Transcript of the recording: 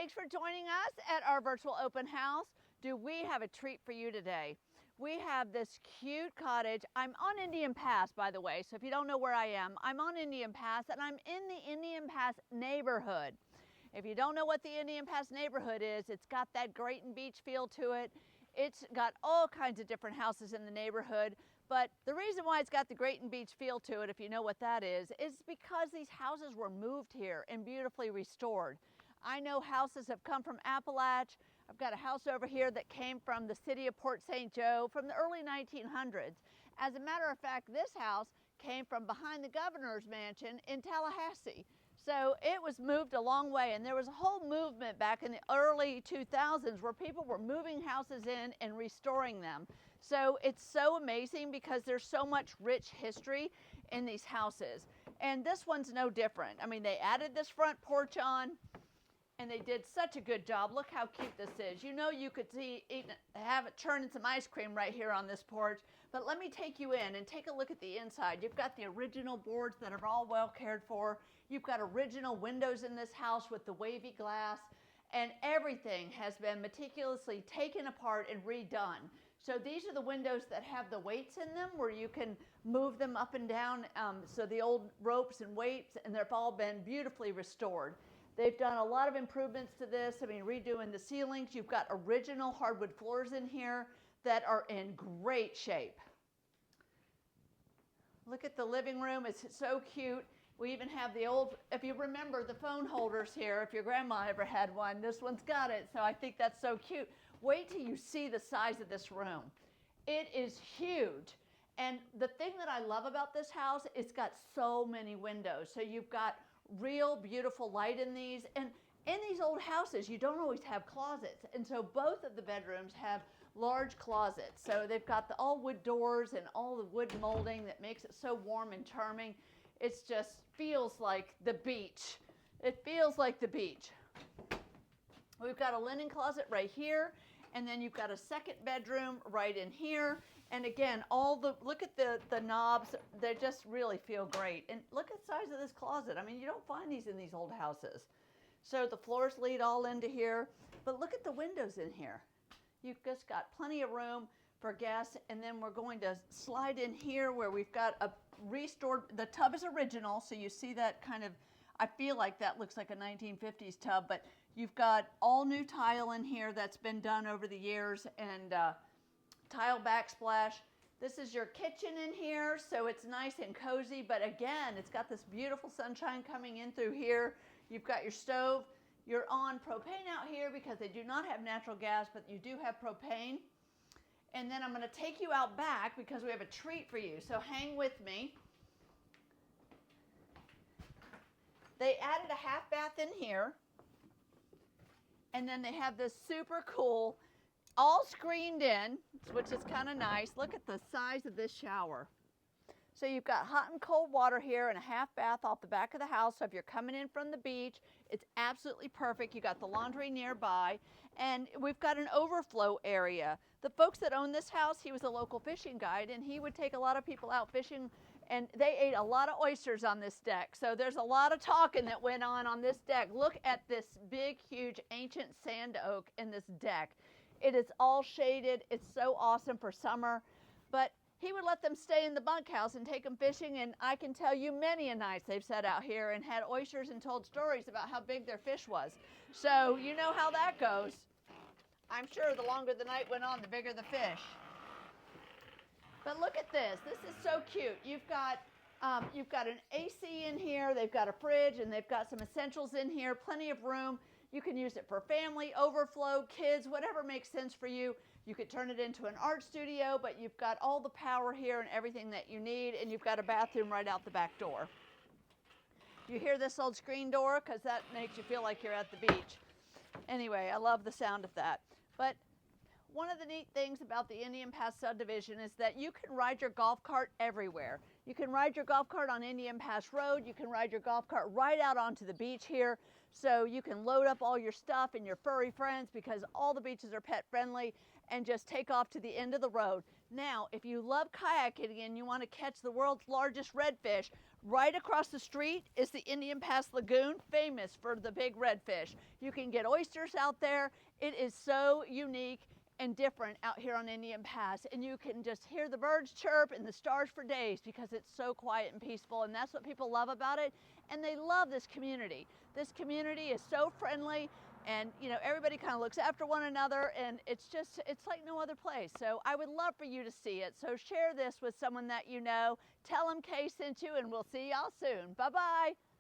thanks for joining us at our virtual open house. Do we have a treat for you today? We have this cute cottage. I'm on Indian Pass, by the way, so if you don't know where I am, I'm on Indian Pass and I'm in the Indian Pass neighborhood. If you don't know what the Indian Pass neighborhood is, it's got that Grayton Beach feel to it. It's got all kinds of different houses in the neighborhood, but the reason why it's got the Grayton Beach feel to it, if you know what that is because these houses were moved here and beautifully restored. I know houses have come from Appalachia. I've got a house over here that came from the city of Port St. Joe from the early 1900s. As a matter of fact, this house came from behind the governor's mansion in Tallahassee. So it was moved a long way, and there was a whole movement back in the early 2000s where people were moving houses in and restoring them. So it's so amazing because there's so much rich history in these houses. And this one's no different. I mean, they added this front porch on, and they did such a good job. Look how cute this is. You know, you could have it churning some ice cream right here on this porch, but let me take you in and take a look at the inside. You've got the original boards that are all well cared for. You've got original windows in this house with the wavy glass, and everything has been meticulously taken apart and redone. So these are the windows that have the weights in them where you can move them up and down. So the old ropes and weights, and they've all been beautifully restored. They've done a lot of improvements to this. I mean, redoing the ceilings. You've got original hardwood floors in here that are in great shape. Look at the living room. It's so cute. We even have the old, if you remember, the phone holders here. If your grandma ever had one, this one's got it. So I think that's so cute. Wait till you see the size of this room. It is huge. And the thing that I love about this house, it's got so many windows. So you've got real beautiful light in these, and in these old houses you don't always have closets, and so both of the bedrooms have large closets. So they've got the all wood doors and all the wood molding that makes it so warm and charming. It just feels like the beach. It feels like the beach. We've got a linen closet right here, and then you've got a second bedroom right in here. And again, look at the knobs. They just really feel great. And look at the size of this closet. I mean, you don't find these in these old houses. So the floors lead all into here. But look at the windows in here. You've just got plenty of room for guests. And then we're going to slide in here where we've got a restored, the tub is original. So you see that kind of, I feel like that looks like a 1950s tub. But you've got all new tile in here that's been done over the years, and tile backsplash. This is your kitchen in here, so it's nice and cozy, but again, it's got this beautiful sunshine coming in through here. You've got your stove. You're on propane out here because they do not have natural gas, but you do have propane. And then I'm going to take you out back because we have a treat for you, so hang with me. They added a half bath in here, and then they have this super cool, all screened in, which is kind of nice. Look at the size of this shower. So you've got hot and cold water here and a half bath off the back of the house. So if you're coming in from the beach, it's absolutely perfect. You got the laundry nearby, and we've got an overflow area. The folks that own this house, he was a local fishing guide, and he would take a lot of people out fishing, and they ate a lot of oysters on this deck. So there's a lot of talking that went on this deck. Look at this big, huge, ancient sand oak in this deck. It is all shaded. It's so awesome for summer. But he would let them stay in the bunkhouse and take them fishing, and I can tell you many a nights they've sat out here and had oysters and told stories about how big their fish was. So you know how that goes. I'm sure the longer the night went on, the bigger the fish. But look at this. This is so cute. You've got an AC in here. They've got a fridge, and they've got some essentials in here. Plenty of room. You can use it for family, overflow, kids, whatever makes sense for you. You could turn it into an art studio, but you've got all the power here and everything that you need, and you've got a bathroom right out the back door. You hear this old screen door? Because that makes you feel like you're at the beach. Anyway, I love the sound of that. But One of the neat things about the Indian Pass subdivision is that you can ride your golf cart everywhere. You can ride your golf cart on Indian Pass Road. You can ride your golf cart right out onto the beach here. So you can load up all your stuff and your furry friends, because all the beaches are pet friendly, and just take off to the end of the road. Now, if you love kayaking and you want to catch the world's largest redfish, right across the street is the Indian Pass Lagoon, famous for the big redfish. You can get oysters out there. It is so unique and different out here on Indian Pass, and you can just hear the birds chirp and the stars for days because it's so quiet and peaceful, and that's what people love about it. And they love this community. This community is so friendly, and you know, everybody kind of looks after one another, and it's like no other place. So I would love for you to see it. So share this with someone that you know. Tell them Kay sent you, and we'll see y'all soon. Bye bye.